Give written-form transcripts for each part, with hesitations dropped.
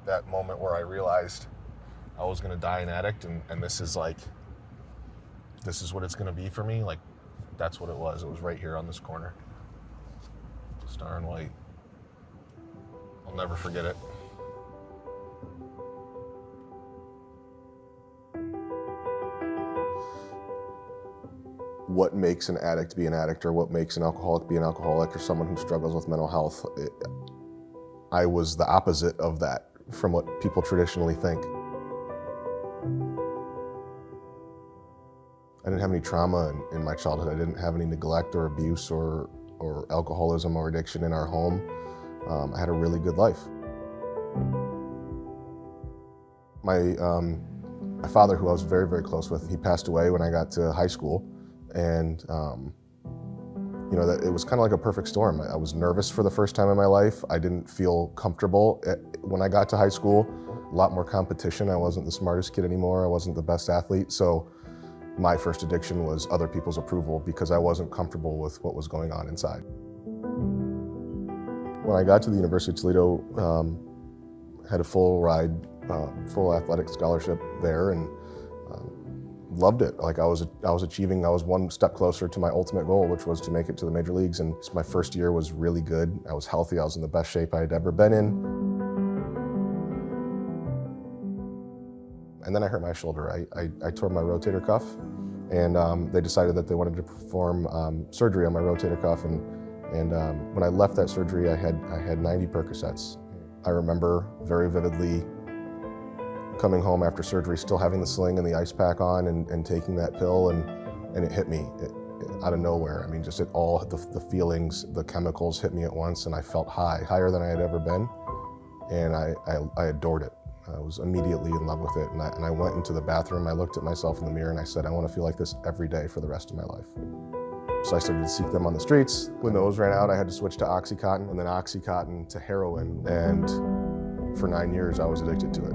that moment where I realized I was going to die an addict, and this is what it's going to be for me. Like, that's what it was. It was right here on this corner. Star and White. I'll never forget it. What makes an addict be an addict, or what makes an alcoholic be an alcoholic, or someone who struggles with mental health? I was the opposite of that from what people traditionally think. I didn't have any trauma in my childhood. I didn't have any neglect or abuse or alcoholism or addiction in our home. I had a really good life. My father, who I was very, very close with, he passed away when I got to high school. And it was kind of like a perfect storm. I was nervous for the first time in my life. I didn't feel comfortable. When I got to high school, a lot more competition. I wasn't the smartest kid anymore. I wasn't the best athlete. So my first addiction was other people's approval because I wasn't comfortable with what was going on inside. When I got to the University of Toledo, had a full ride, full athletic scholarship there, and loved it. Like I was achieving, I was one step closer to my ultimate goal, which was to make it to the major leagues. And my first year was really good. I was healthy. I was in the best shape I had ever been in. And then I hurt my shoulder. I tore my rotator cuff, and they decided that they wanted to perform surgery on my rotator cuff. And when I left that surgery, I had 90 Percocets. I remember very vividly coming home after surgery, still having the sling and the ice pack on, and taking that pill, and it hit me out of nowhere. I mean, just all the feelings, the chemicals hit me at once, and I felt higher than I had ever been, and I adored it. I was immediately in love with it, and I went into the bathroom, I looked at myself in the mirror, and I said, I want to feel like this every day for the rest of my life. So I started to seek them on the streets. When those ran out, I had to switch to Oxycontin, and then Oxycontin to heroin, and for 9 years I was addicted to it.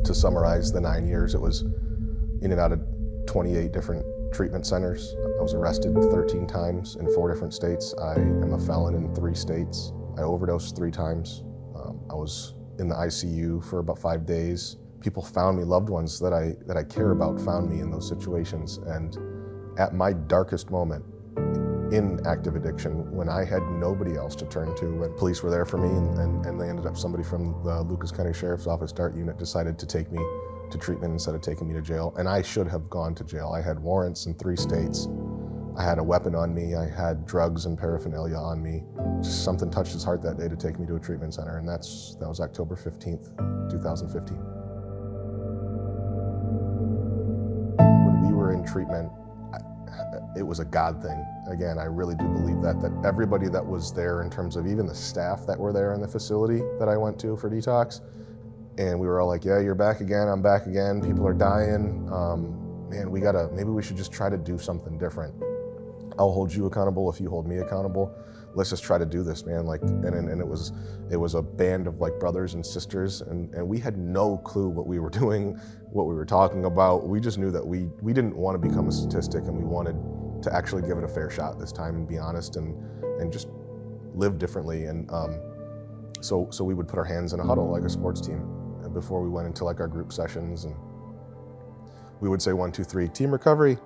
To summarize the 9 years, it was in and out of 28 different treatment centers. I was arrested 13 times in 4 different states. I am a felon in 3 states. I overdosed 3 times. I was in the ICU for about 5 days. People found me, loved ones that I care about found me in those situations. And at my darkest moment in active addiction, when I had nobody else to turn to, and police were there for me, and they ended up, somebody from the Lucas County Sheriff's Office DART unit decided to take me to treatment instead of taking me to jail. And I should have gone to jail. I had warrants in 3 states. I had a weapon on me. I had drugs and paraphernalia on me. Just something touched his heart that day to take me to a treatment center, and that was October 15th, 2015. When we were in treatment, it was a God thing. Again, I really do believe that everybody that was there, in terms of even the staff that were there in the facility that I went to for detox, and we were all like, yeah, you're back again, I'm back again, people are dying. Man, maybe we should just try to do something different. I'll hold you accountable if you hold me accountable. Let's just try to do this, man. And it was a band of like brothers and sisters, and we had no clue what we were doing, what we were talking about. We just knew that we didn't want to become a statistic, and we wanted to actually give it a fair shot this time and be honest and just live differently. And so we would put our hands in a huddle like a sports team before we went into like our group sessions, and we would say 1, 2, 3, team recovery.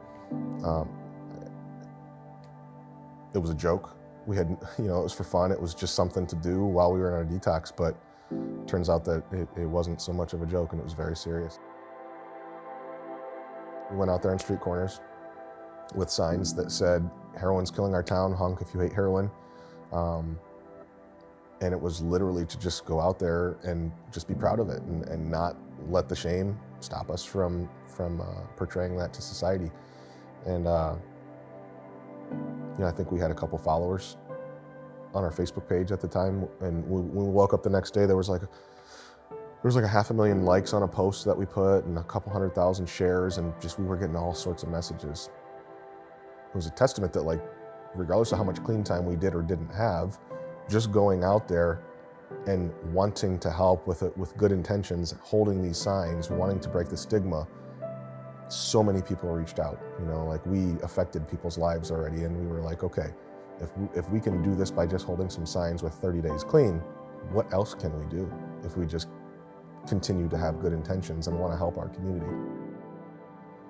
It was a joke. We had, it was for fun. It was just something to do while we were in our detox, but it turns out that it wasn't so much of a joke, and it was very serious. We went out there in street corners with signs that said, heroin's killing our town, honk if you hate heroin. And it was literally to just go out there and just be proud of it, and not let the shame stop us from portraying that to society. And I think we had a couple followers on our Facebook page at the time, and when we woke up the next day, there was like 500,000 likes on a post that we put, and a couple 100,000 shares, and we were getting all sorts of messages. It was a testament that, like, regardless of how much clean time we did or didn't have, just going out there and wanting to help with good intentions, holding these signs, wanting to break the stigma, so many people reached out, like we affected people's lives already, and we were like, okay, if we can do this by just holding some signs with 30 days clean, what else can we do if we just continue to have good intentions and want to help our community?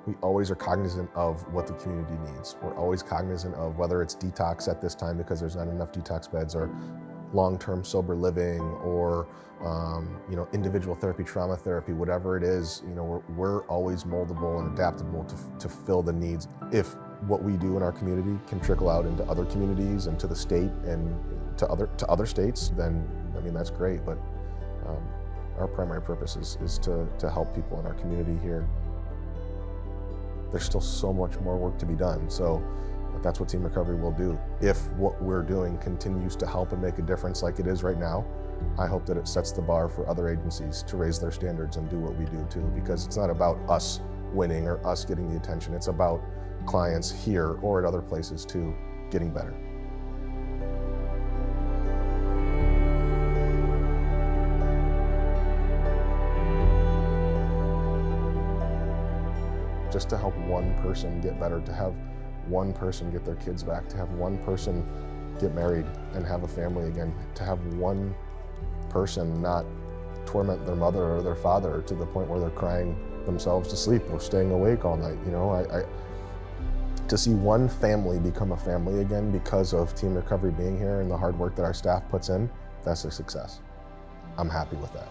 We always are cognizant of what the community needs. We're always cognizant of whether it's detox at this time because there's not enough detox beds, or long-term sober living, or individual therapy, trauma therapy, whatever it is. We're always moldable and adaptable to fill the needs. If what we do in our community can trickle out into other communities and to the state and to other states, then that's great. But our primary purpose is to help people in our community here. There's still so much more work to be done. So that's what Team Recovery will do. If what we're doing continues to help and make a difference like it is right now, I hope that it sets the bar for other agencies to raise their standards and do what we do too, because it's not about us winning or us getting the attention. It's about clients here or at other places too getting better. Just to help one person get better, to have one person get their kids back, to have one person get married and have a family again, to have one person not torment their mother or their father to the point where they're crying themselves to sleep or staying awake all night. To see one family become a family again because of Team Recovery being here and the hard work that our staff puts in, that's a success. I'm happy with that.